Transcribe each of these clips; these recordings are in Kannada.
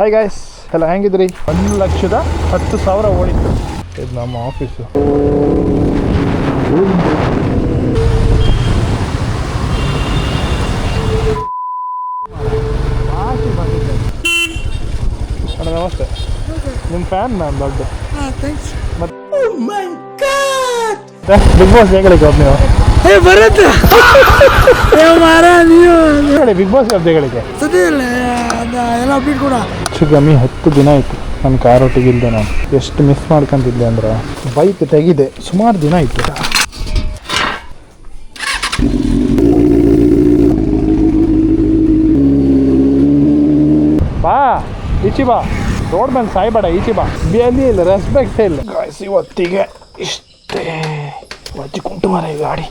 ಹಾಯ್ ಗಾಯ್ಸ್, ಎಲ್ಲ ಹೆಂಗಿದ್ರಿ? 1,10,000 ಓಡಿತ್ತು. ಇದು ನಮ್ಮ ಆಫೀಸು. ಅಣ್ಣ ನಮಸ್ತೆ. ನಿಮ್ಮ ಫ್ಯಾನ್ ನಾನು ದೊಡ್ಡ. ಬಿಗ್ ಬಾಸ್ ಹೇಗಳಿಗೆ ಹೋಗಿ ನೀವು ಬರುತ್ತೆ ಬಿಗ್ ಬಾಸ್ ಹಬ್ಬಗಳಿಗೆ ಎಲ್ಲ ಅಪ್ಡೇಟ್ ಕೂಡ ಕಮ್ಮಿ 10 ದಿನ ಆಯಿತು ನನ್ನ ಕಾರ್ ಒಟ್ಟಿಗಿಲ್ದೆ. ನಾನು ಎಷ್ಟು ಮಿಸ್ ಮಾಡ್ಕೊಂತಿದ್ದೆ ಅಂದ್ರೆ ಬೈಕ್ ತೆಗಿದೆ ಸುಮಾರು ದಿನ ಆಯಿತು. ಬಾ ಈಚಿ ಬಾ, ರೋಡ್ ಮೇಲೆ ಸಾಯ್ಬೇಡ, ಈಚಿ ಬಾ. ಬೇಲಿ ಇಲ್ಲ, ರೆಸ್ಪೆಕ್ಟ್ ಇಲ್ಲ. ಗಾಯ್ಸ್ ಇವತ್ತಿಗೆ ಇಷ್ಟೇ. ವಜ್ಜಿ ಕುಂಟು ಮಾರ ಈ ಗಾಡಿ.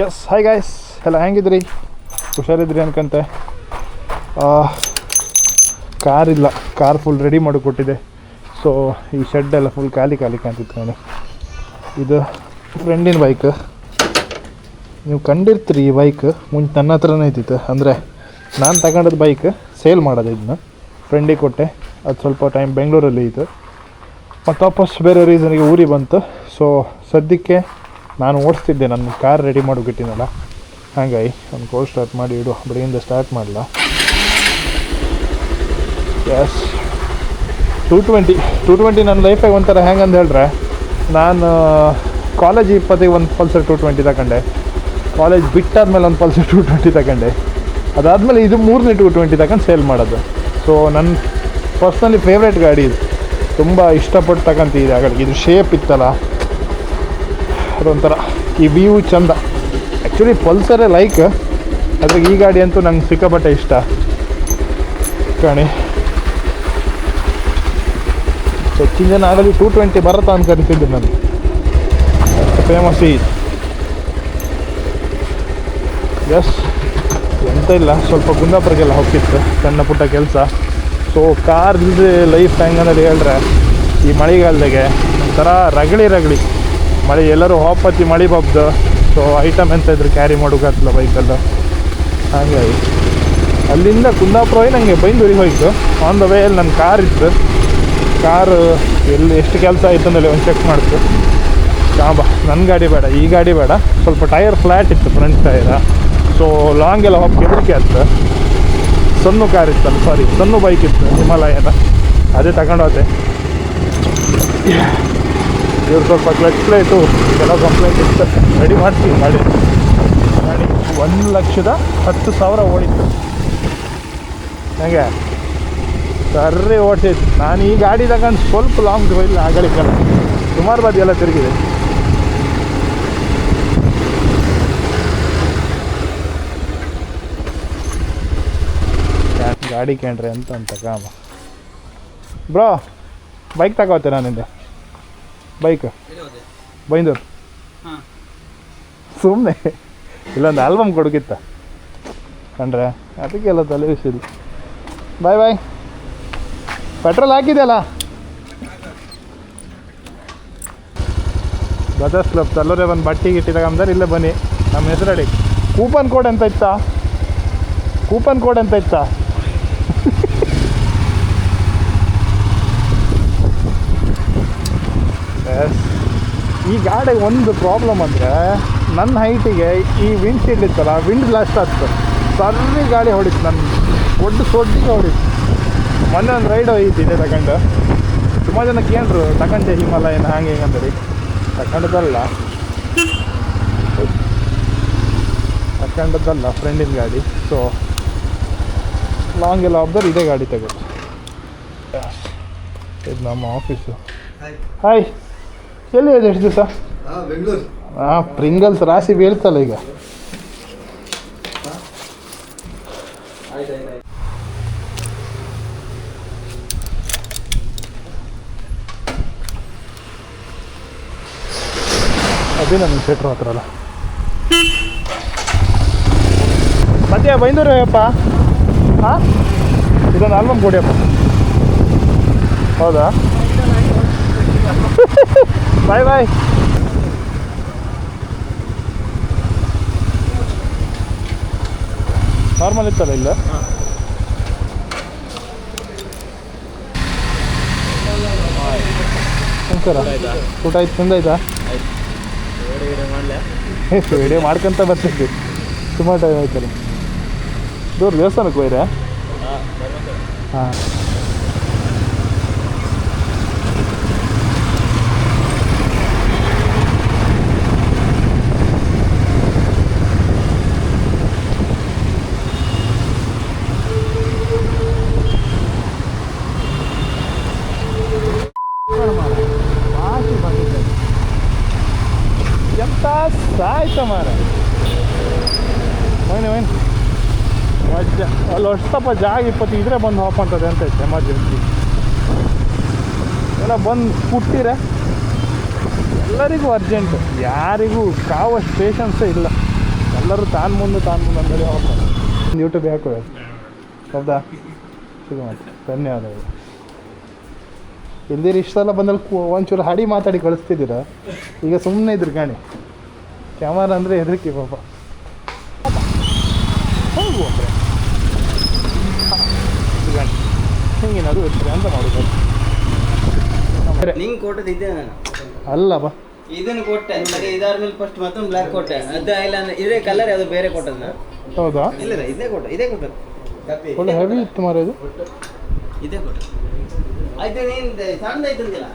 ಎಸ್, ಹಾಯ್ ಗಾಯ್ಸ್, ಎಲ್ಲ ಹೆಂಗಿದ್ರಿ? ಹುಷಾರಿದ್ರಿ ಅನ್ಕಂತೆ. ಕಾರ್ ಇಲ್ಲ, ಕಾರ್ ಫುಲ್ ರೆಡಿ ಮಾಡಿ ಕೊಟ್ಟಿದೆ. ಸೊ ಈ ಶೆಡ್ಡೆಲ್ಲ ಫುಲ್ ಖಾಲಿ ಕಾಣ್ತಿತ್ತು ನೋಡಿ. ಇದು ಫ್ರೆಂಡಿನ ಬೈಕ್. ನೀವು ಕಂಡಿರ್ತೀರಿ ಈ ಬೈಕ್. ಮುಂಚೆ ನನ್ನ ಹತ್ರನೇ ಇದ್ದಿತ್ತು. ಅಂದರೆ ನಾನು ತಗೊಂಡದ್ದು ಬೈಕ್ ಸೇಲ್ ಮಾಡೋದು. ಇದನ್ನ ಫ್ರೆಂಡಿಗೆ ಕೊಟ್ಟೆ. ಅದು ಸ್ವಲ್ಪ ಟೈಮ್ ಬೆಂಗಳೂರಲ್ಲಿ ಇತ್ತು. ಮತ್ತು ವಾಪಸ್ ಬೇರೆ ರೀಸನ್ಗೆ ಊರಿಗೆ ಬಂತು. ಸೊ ಸದ್ಯಕ್ಕೆ ನಾನು ಓಡಿಸ್ತಿದ್ದೆ, ನನ್ನ ಕಾರ್ ರೆಡಿ ಮಾಡಿಬಿಟ್ಟಿನಲ್ಲ. ಹಾಗಾಗಿ ಒಂದು ಕೋಲ್ ಸ್ಟಾರ್ಟ್ ಮಾಡಿ ಇಡು, ಬೆಳಗಿಂದ ಸ್ಟಾರ್ಟ್ ಮಾಡಲ. ಎಸ್, 220 ನನ್ನ ಲೈಫಾಗ ಒಂಥರ ಹೆಂಗಂದು ಹೇಳಿದ್ರೆ, ನಾನು ಕಾಲೇಜ್ ಇಪ್ಪತ್ತಿಗೆ ಒಂದು ಪಲ್ಸರ್ 220 ತಗೊಂಡೆ. ಕಾಲೇಜ್ ಬಿಟ್ಟಾದ್ಮೇಲೆ ಒಂದು ಪಲ್ಸರ್ 220 ತಗೊಂಡೆ. ಅದಾದಮೇಲೆ ಇದು 3ನೇ 220 ತಗೊಂಡು ಸೇಲ್ ಮಾಡೋದು. ಸೊ ನನ್ನ ಪರ್ಸ್ನಲಿ ಫೇವ್ರೇಟ್ ಗಾಡಿ ಇದು. ತುಂಬ ಇಷ್ಟಪಟ್ಟು ತಗೊಂತೀವಿ ಆ ಗಾಡಿಗೆ. ಇದು ಶೇಪ್ ಇತ್ತಲ್ಲ, ಅದೊಂಥರ ಈ ವ್ಯೂ ಚಂದ. ಆ್ಯಕ್ಚುಲಿ ಪಲ್ಸರೇ ಲೈಕ್, ಅದ್ರಾಗ ಈ ಗಾಡಿ ಅಂತೂ ನಂಗೆ ಸಿಕ್ಕಾಪಟ್ಟೆ ಇಷ್ಟ ಕಾಣಿ. ಹೆಚ್ಚಿನ ಜನ ಆಗಲಿ 220 ಬರುತ್ತಾ ಅಂತ ಕರಿತಿದ್ದೆ ನಾನು. ಫೇಮಸ್ ಇದು. ಎಸ್, ಎಂತ ಇಲ್ಲ, ಸ್ವಲ್ಪ ಕುಂದಾಪುರಕ್ಕೆಲ್ಲ ಹೋಗ್ತಿತ್ತು, ಸಣ್ಣ ಪುಟ್ಟ ಕೆಲಸ. ಸೊ ಕಾರ್ ಇಲ್ಲದೆ ಲೈಫ್ ಹೆಂಗಂದ್ರೆ ಹೇಳಿದ್ರೆ, ಈ ಮಳೆಗಾಲದಾಗೆ ಒಂಥರ ರಗಳಿ ಮಳೆ, ಎಲ್ಲರೂ ಹೋಪತ್ತಿ ಮಳೆ ಬಬ್ದು. ಸೊ ಐಟಮ್ ಎಂತ ಇದ್ರು ಕ್ಯಾರಿ ಮಾಡೋಕ್ಕಾಗ್ತಿಲ್ಲ ಬೈಕಲ್ಲಿ. ಹಾಗಾಗಿ ಅಲ್ಲಿಂದ ಕುಂದಾಪುರ ಹೋಗಿ ನನಗೆ ಬೈಂದೂರಿಗೆ ಹೋಯ್ತು. ಆನ್ ದ ವೇಯಲ್ಲಿ ನನ್ನ ಕಾರ್ ಇತ್ತು. ಕಾರು ಎಲ್ಲಿ ಎಷ್ಟು ಕೆಲಸ ಆಯಿತು ಅಂದಲ್ಲಿ ಒಂದು ಚೆಕ್ ಮಾಡ್ತು. ಬಾ, ನನ್ನ ಗಾಡಿ ಬೇಡ, ಈ ಗಾಡಿ ಬೇಡ. ಸ್ವಲ್ಪ ಟೈರ್ ಫ್ಲ್ಯಾಟ್ ಇತ್ತು, ಫ್ರಂಟ್ ಟೈರ. ಸೊ ಲಾಂಗ್ ಎಲ್ಲ ಹೋಗಿ ಹೆದರಿಕೆ ಆಯ್ತು. ಸಣ್ಣ ಕಾರ್ ಇತ್ತಲ್ಲ, ಸಣ್ಣ ಬೈಕ್ ಇತ್ತು, ಹಿಮಾಲಯನ. ಅದೇ ತಗೊಂಡೋದೆ. ಇವ್ರು ಸ್ವಲ್ಪ ಕ್ಲಚ್ ಪ್ಲೇಟು ಕೆಲವು ಕಂಪ್ಲೇಂಟ್ ಇತ್ತು, ರೆಡಿ ಮಾಡ್ತೀವಿ ಗಾಡಿ. 1,10,000 ಓಡಿತ್ತು. ಹೇಗೆ ಸರ್ರಿ ಓಡಿಸಿತ್ತು. ನಾನು ಈ ಗಾಡಿ ತಗೊಂಡು ಸ್ವಲ್ಪ ಲಾಂಗ್ ಇಲ್ಲ, ಆ ಗಾಡಿಗೆಲ್ಲ ಸುಮಾರು ಬದಿ ಎಲ್ಲ ತಿರುಗಿದೆ. ಗಾಡಿ ಕೇಳ್ರಿ ಅಂತ ಕಾಮ. ಬ್ರೋ ಬೈಕ್ ತಗೋತೆ ನಾನಿಂದ. ಬೈಕ್ ಬೈಂದೂರು ಸುಮ್ಮನೆ ಇಲ್ಲೊಂದು ಆಲ್ಬಮ್ ಕೊಡೋಕಿತ್ತ ಕಂಡ್ರೆ, ಅದಕ್ಕೆಲ್ಲ ತಲೆ ಬಿಸಿಲ್ಲ. ಬಾಯ್. ಪೆಟ್ರೋಲ್ ಹಾಕಿದೆಯಲ್ಲ? ಬಜಾಜ್ ಕ್ಲಬ್ ಎಲ್ಲರೇ ಒಂದು ಬಟ್ಟೆ ಗಿಟ್ಟಿ ತಗೊಂಡ್ರೆ ಇಲ್ಲೇ ಬನ್ನಿ, ನಮ್ಮ ಹೆಸರು ಹೇಳಿ. ಕೂಪನ್ ಕೋಡ್ ಎಂತ ಇತ್ತಾ? ಎಸ್, ಈ ಗಾಡಿಗೆ ಒಂದು ಪ್ರಾಬ್ಲಮ್ ಅಂದರೆ, ನನ್ನ ಹೈಟಿಗೆ ಈ ವಿಂಡ್ ಶೀಲ್ಡ್ ಇತ್ತಲ್ಲ, ವಿಂಡ್ ಬ್ಲಾಸ್ಟ್ ಆಗ್ತದೆ. ಸರ್ರಿ ಗಾಡಿ ಹೊಡಿತು, ನನ್ನ ಸೊಡ್ಡಿಗೆ ಹೊಡಿತು. ಮೊನ್ನೆ ಒಂದು ರೈಡ್ ಹೋಗಿದ್ದೆ ತಗೊಂಡು. ತುಂಬ ಜನ ಕೇಳಿದ್ರು ತಗೊಂಡೆ ಹಿಮಾಲಯನ ಹಂಗೆ ಹಿಂಗೆ ಅಂದರಿ. ತಗೊಂಡದ್ದಲ್ಲ ಫ್ರೆಂಡಿನ ಗಾಡಿ. ಸೊ ಲಾಂಗ್ ಎಲ್ಲ ಹೋಗ್ದಾರೆ ಇದೇ ಗಾಡಿ ತಗೋದು. ಇದು ನಮ್ಮ ಆಫೀಸು. ಹಾಯ್, ಎಲ್ಲಿ ಇದೆ ಎಷ್ಟು ದಿವಸ? ಬೆಂಗಳೂರು. ಪ್ರಿಂಗಲ್ಸ್ ರಾಶಿ ಬೀಳ್ತಲ್ಲ ಈಗ. ಅದೇ ನಮ್ಮ ಥಿಯೇಟ್ರ್ ಹತ್ರ ಅಲ್ಲ. ಸದ್ಯ ಬೈಂದೂರು ಅಪ್ಪ. ಹಾಂ, ಇದೊಂದು ಆಲ್ಬಮ್ ಕೊಡಿಯಪ್ಪ. ಹೌದಾ? ಬಾಯ್ ಬಾಯ್. ನಾರ್ಮಲ್ ಇತ್ತಲ್ಲ ಇಲ್ಲ? ನಮಸ್ಕಾರ. ಊಟ ಆಯ್ತು, ತಿಂದಾಯ್ತಾ? ವಿಡಿಯೋ ಮಾಡ್ಕೊಂತ ಬರ್ತಿದ್ವಿ, ಸುಮಾರು ಟೈಮ್ ಆಯ್ತಲ್ಲ. ದೂರ ದೇವಸ್ಥಾನಕ್ಕೆ ಹೋಯ್ರೆ? ಹಾಂ. ಎಂತ ಸಾಯ್ತ ಮಾರ. ಹೋಯ್ನಿ ವಜ್ಜ ಅಲ್ಲಿ ಅಷ್ಟಪ್ಪ ಜಾಗ 20 ಇದ್ರೆ ಬಂದು ಹಾಪ್ ಅಂತದೆ ಅಂತ ಐತೆ ಎಮರ್ಜೆನ್ಸಿ. ಎಲ್ಲ ಬಂದು ಪುಟ್ಟಿರೆ ಎಲ್ಲರಿಗೂ ಅರ್ಜೆಂಟು, ಯಾರಿಗೂ ಕಾವಷ್ಟು ಪೇಷನ್ಸೇ ಇಲ್ಲ. ಎಲ್ಲರೂ ತಾನು ಮುಂದೆ ಅಂತೇಳಿ ಹೋಗ್ತಾರೆ. ಯೂಟ್ಯೂಬ್ ಹಾಕೋದು ಹೌದಾ? ಸಿಗ ಮತ್ತೆ ಧನ್ಯವಾದಗಳು. ಇಲ್ದಿರಿ ಇಷ್ಟೆಲ್ಲ ಬಂದಲ್ಲಿ ಒಂಚೂರು ಹಾಡಿ ಮಾತಾಡಿ ಕಳಿಸ್ತಿದ್ದೀರ. ಈಗ ಸುಮ್ಮನೆ ಇದ್ರು ಗಾಣಿ ಕ್ಯಾಮರಾ ಅಂದರೆ ಹೆದರಿಕೆ ಪಾಪ. ಹೋಗುವಂದ್ರೆ ಗಾಣಿ ಹಿಂಗೇನಾದ್ರು ಇರ್ತೀರಿ ಅಂತ ಮಾಡೋದು. ನಿಂಗೆ ಕೊಟ್ಟದ್ದು ಇದೆ ನಾನು ಅಲ್ಲ ಬಾ, ಇದನ್ನು ಕೊಟ್ಟೆ. ಮತ್ತೆ ಇದಾದ ಮೇಲೆ ಫಸ್ಟ್ ಮತ್ತೊಂದು ಬ್ಲ್ಯಾಕ್ ಕೊಟ್ಟೆ. ಅದು ಇಲ್ಲ ಇದೇ ಕಲರ್ ಯಾವುದು ಬೇರೆ ಕೊಟ್ಟದ್ದು. ಹೌದಾ? ಇಲ್ಲ ಇದೇ ಕೊಟ್ಟದ್ದು. ಒಳ್ಳೆ ಹೆವಿ ಇತ್ತು ಮಾರ ಇದು. ಇದೇ ಕೊಟ್ಟದ್ದು. ಆಯ್ತು, ನೀನು ಸಣ್ಣದಾಯ್ತಂದಿಲ್ಲ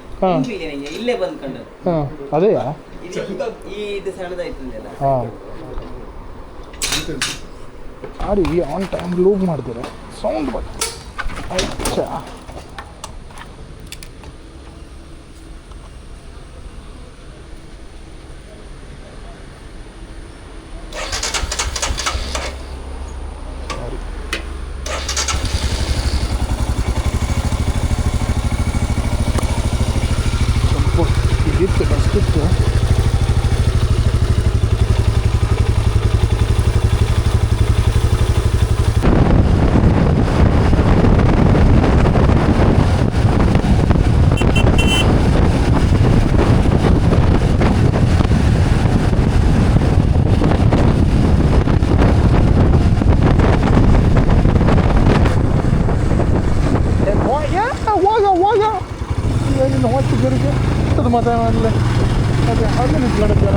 ಇಲ್ಲೇ ಬಂದು ಕಂಡು. ಹಾಂ ಅದೇಯಾ? ಇದು ಸಣ್ಣದಾಯ್ತಂದಿಲ್ಲ. ಹಾಂ ಆಡಿ ಆನ್ ಟೈಮ್ ಲೂಪ್ ಮಾಡ್ತೀರ ಸೌಂಡ್ ಬಟ್ ಅಚ್ಚಾ. ಇದಿತ್ತು ಅಷ್ಟಿತ್ತು. ಹೊತ್ತಿಗೆ ಅದು ಮಾತಾ ಮಾಡಲೇ ಅದೇ ಅಲ್ಲೇ ನಿಂತ್ಕೊಂಡಿದ್ದಾರ.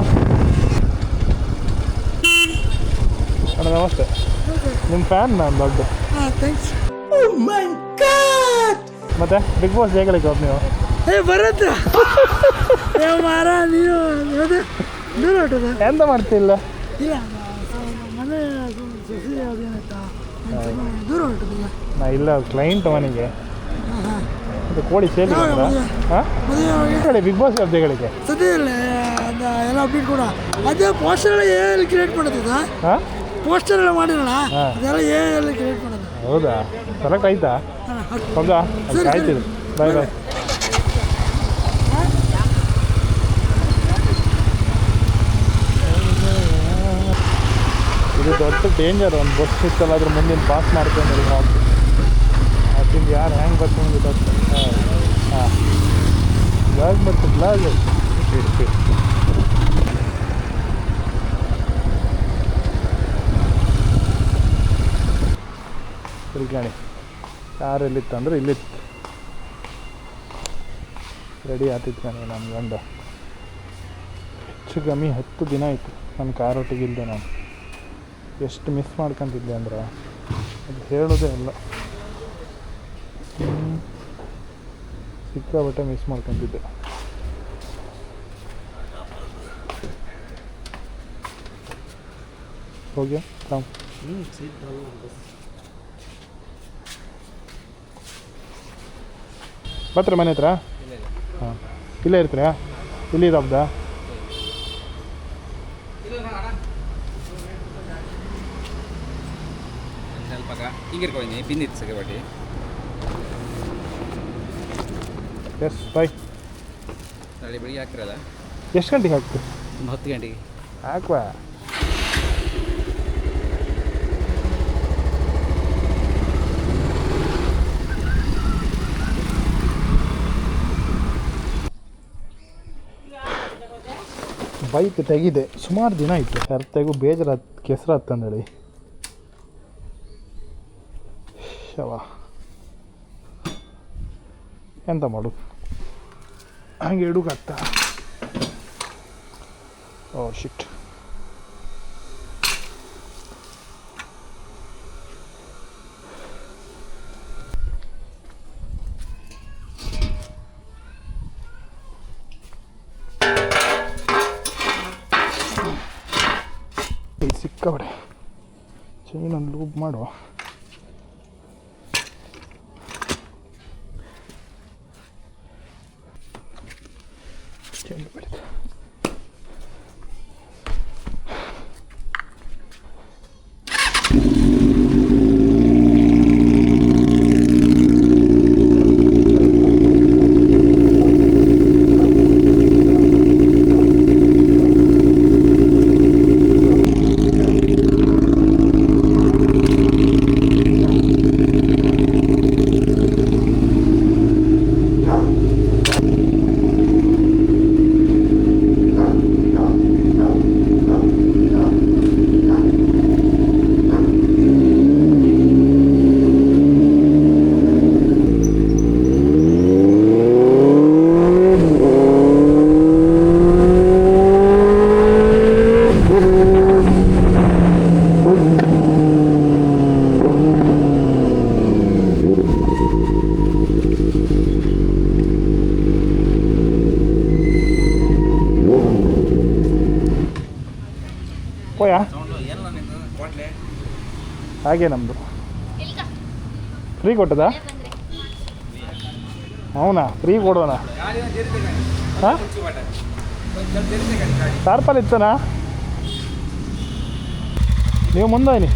ಅಣ್ಣ ನಮಸ್ತೆ. ನಿಮ್ಮ ಫ್ಯಾನ್ ನಾನು ದೊಡ್ಡ. ಮತ್ತೆ ಬಿಗ್ ಬಾಸ್ ಹೇಗೆ ಹೋಗಿ ನೀವು? ಬರತ್ತ ಮಾರ ನೀನು ದೂರ ಹೊಟ್ಟದ ಎಂತ ಮಾಡ್ತಿಲ್ಲ? ಇಲ್ಲ ಮನೆ ಸಸಿ ಅದೇನಾಯ್ತಾ ದೂರ ಹೊಟ್ಟದಿಲ್ಲ. ನಾ ಇಲ್ಲ ಕ್ಲೈಂಟ್ ಮನೆಗೆ ಇದು ಕೋಳಿ ಸೇಲ್ ಹಾಂ ಬಿಗ್ ಬಾಸ್ ಅರ್ಧಗಳಿಗೆ ಸದ್ಯ ಎಲ್ಲ ಅಪ್ಡೇಟ್ ಕೂಡ ಅದೇ ಪೋಸ್ಟರ್ ಎಲ್ಲ ಎಲ್ಲಿ ಕ್ರಿಯೇಟ್ ಮಾಡೋದ? ಹಾಂ ಪೋಸ್ಟರ್ ಎಲ್ಲ ಮಾಡಿರಲ್ಲ ಅದೆಲ್ಲ ಎಲ್ಲಿ ಕ್ರಿಯೇಟ್ ಮಾಡೋದು? ಹೌದಾ? ಸೆಲೆಕ್ಟ್ ಆಯ್ತಾ? ಹೌದಾ? ಆಯ್ತಿದೆ. ಬಾಯ್ ಬಾಯ್. ಇದು ದೊಡ್ಡ ಡೇಂಜರ್. ಒಂದು ಬಸ್ ಇತ್ತಲ್ಲ ಅದ್ರ ಮುಂದಿನ ಪಾಸ್ ಮಾಡ್ಕೊಂಡು ಹೋಗಿ ಅದರಿಂದ ಯಾರು ಹೆಂಗೆ ಬರ್ಕೊಂಡು ಗೊತ್ತಾಗ್ತದೆ. ಹಾಂ ಬ್ಲಾಗ್ ಮತ್ತು ಬ್ಲಾಗ್ ಇಡ್ತೀವಿ. ತಿಳ್ಕಾಣಿ ಕಾರ್ ಎಲ್ಲಿತ್ತು ಅಂದ್ರೆ ಇಲ್ಲಿತ್ತು. ರೆಡಿ ಆಗ್ತಿತ್ತು ಕಣೆ ನನ್ನ ಗಂಡ. ಹೆಚ್ಚು ಕಮ್ಮಿ 10 ದಿನ ಆಯಿತು ನನ್ನ ಕಾರ್ ಒಟ್ಟಿಗಿಲ್ದೆ. ನಾನು ಎಷ್ಟು ಮಿಸ್ ಮಾಡ್ಕೊತಿದ್ದೆ ಅಂದ್ರೆ ಅದು ಹೇಳೋದೇ ಅಲ್ಲ. ಸಿಕ್ಕಾಬಟ್ಟೆ ಮಿಸ್ ಮಾಡ್ಕೊತಿದ್ದೆ. ಹೋಗ್ಯಾ ರಾಮ್? ಬರ್ತೀರ ಮನೆ ಹತ್ರ? ಹಾಂ ಇಲ್ಲೇ ಇರ್ತೀರಾ? ಇಲ್ಲಿ ಹಬ್ಬದ ಎಸ್ ಬಾಯ್. ನಾಳೆ ಬೆಳಿಗ್ಗೆ ಹಾಕಿರಲ್ಲ? ಎಷ್ಟು ಗಂಟೆಗೆ ಹಾಕ್ತೀವಿ? 10 ಗಂಟೆಗೆ ಹಾಕುವ. ಬೈಕ್ ತೆಗಿದೆ ಸುಮಾರು ದಿನ ಆಯಿತು ತೆಗೂ ಬೇಜಾರು ಕೆಸರು ಹತ್ತಂದೇಳಿ ಶವ ಎಂತ ಮಾಡು ಹಂಗೆ ಇಡುಗತ್ತ ಓ ಶಿಟ್ ಸಿಕ್ಕಬಡೆ ಚೈನ್ ಒಂದು ಲೂಪ್ ಮಾಡುವ ಚೈನ್ ಬೆಳೀತು ಹೋಯಾ ಹಾಗೆ ನಮ್ಮದು ಫ್ರೀ ಕೊಟ್ಟದಾ అవునా ಫ್ರೀ ಕೊಡೋಣ ಹಾಂ ಟಾರ್ಪಲ್ ಇತ್ತನಾ ನೀವು ಮುಂದೆ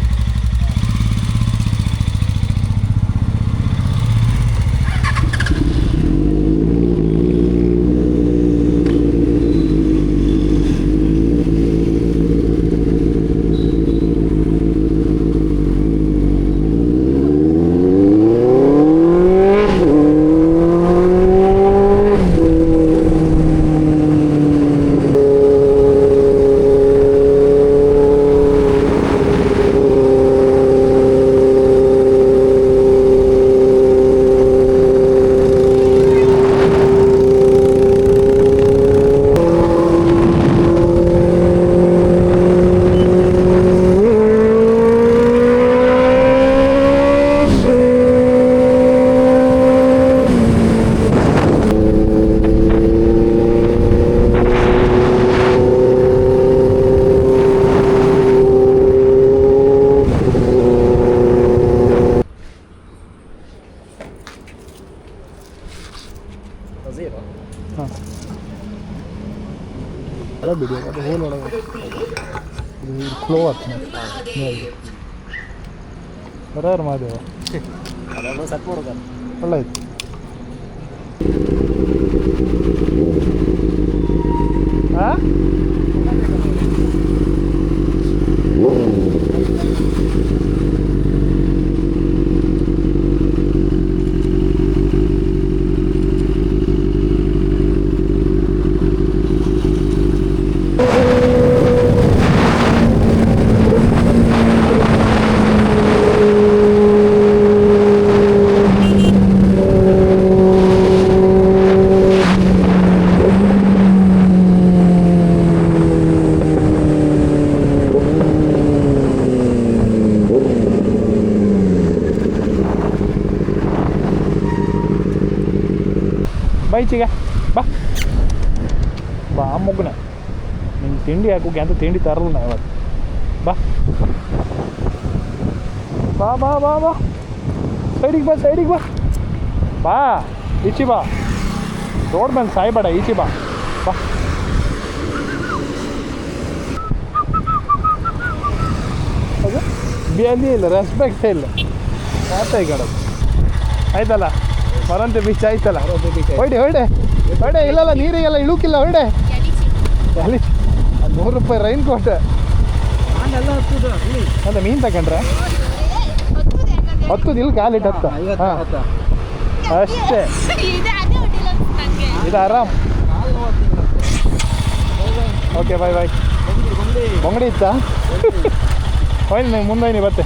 ಹಾಂ ಅದ ಬಿಡಿ ಅದು ಹೋಲ್ ಒಳಗೆ ಇದು ಫ್ಲೋ ಆಗ್ತದೆ ನೋಡಿ ಬರೋರು ಮಾದೇವ ಅದನ್ನು ಸಟ್ ಮಾಡೋದು ಒಳ್ಳೆ ಆಯ್ತು ಹಾಂ ಬೈಚಿಗೆ ಬಾ ಬಾ ಮುಗ್ನ ನಿಂಗೆ ತಿಂಡಿ ಹಾಕೋಕೆ ಅಂತ ತಿಂಡಿ ತರಲ್ಲ ನಾ ಇವತ್ತು ಬಾ ಬಾ ಬಾ ಬಾ ಬಾ ಸೈಡಿಗೆ ಬಾ ಸೈಡಿಗೆ ಬಾ ಬಾ ಈಚೆ ಬಾ ರೋಡ್ ಮೇಲೆ ಸಾಯ್ಬೇಡ ಈಚೆ ಬಾ ಬಾ ಅದು ಬೇಲಿ ಇಲ್ಲ ರೆಸ್ಪೆಕ್ಟ್ ಇಲ್ಲ ಮಾತಾಡೋದು ಆಯ್ತಲ್ಲ ಮರಂತೆ ಬೀಚ್ ಆಯ್ತಲ್ಲ ಹೊಯ್ಡೆ ಹೊಯ್ಡೆ ಹೊಯ್ಡೆ ಇಲ್ಲಲ್ಲ ನೀರಿಗೆಲ್ಲ ಇಳುಕಿಲ್ಲ ಹೊಯ್ಡೆ ಅಲ್ಲಿ 100 ರೂಪಾಯಿ ರೈನ್ ಕೋಟ್ ಅದ ಮೀನು ತಗೊಂಡ್ರೆ 10 ಇಲ್ಲಿ ಕಾಲಿಟ್ಟು 10 ಹಾಂ ಅಷ್ಟೇ ಇದು ಆರಾಮ್ ಓಕೆ ಬಾಯ್ ಬಾಯ್. ಬಂಗಡಿ ಇತ್ತಾ ಹೋಯ್ತು ನಂಗೆ ಮುಂದೆ ಬತ್ತೆ.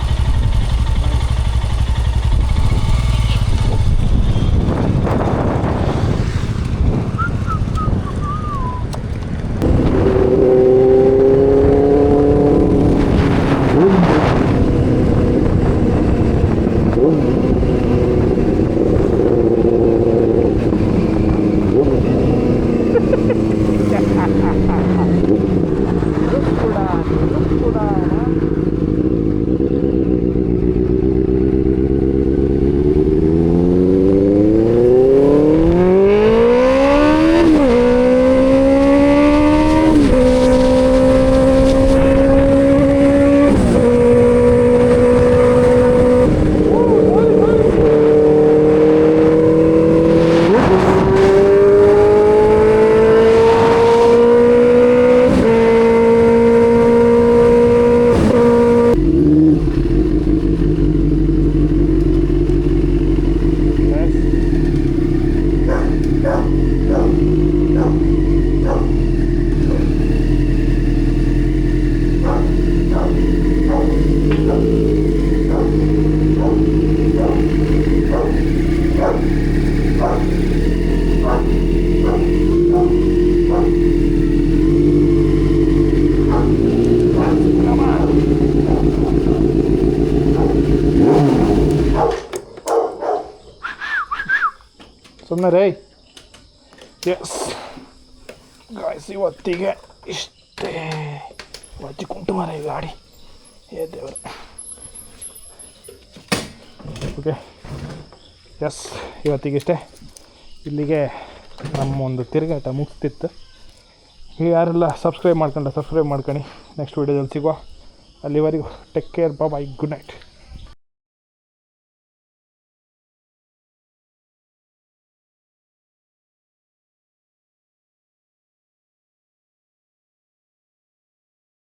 ಸುಮ್ಮನೆ ರೇ. ಎಸ್ ಗಾಯ್ಸ್, ಇವತ್ತಿಗೆ ಇಷ್ಟೇ. ಒತ್ತಿ ಕುಂಟು ಮಾರ ಈ ಗಾಡಿ, ಏ ದೇವ್ರ. ಓಕೆ ಎಸ್, ಇವತ್ತಿಗಿಷ್ಟೇ. ಇಲ್ಲಿಗೆ ನಮ್ಮ ಒಂದು ತಿರುಗಾಟ ಮುಗಿಸ್ತಿತ್ತು. ಯಾರೆಲ್ಲ ಸಬ್ಸ್ಕ್ರೈಬ್ ಮಾಡ್ಕೊಂಡು ಸಬ್ಸ್ಕ್ರೈಬ್ ಮಾಡ್ಕೊಂಡು ನೆಕ್ಸ್ಟ್ ವೀಡಿಯೋದಲ್ಲಿ ಸಿಗುವ. ಅಲ್ಲಿವರೆಗೂ ಟೇಕ್ ಕೇರ್, ಬಾಯ್, ಗುಡ್ ನೈಟ್.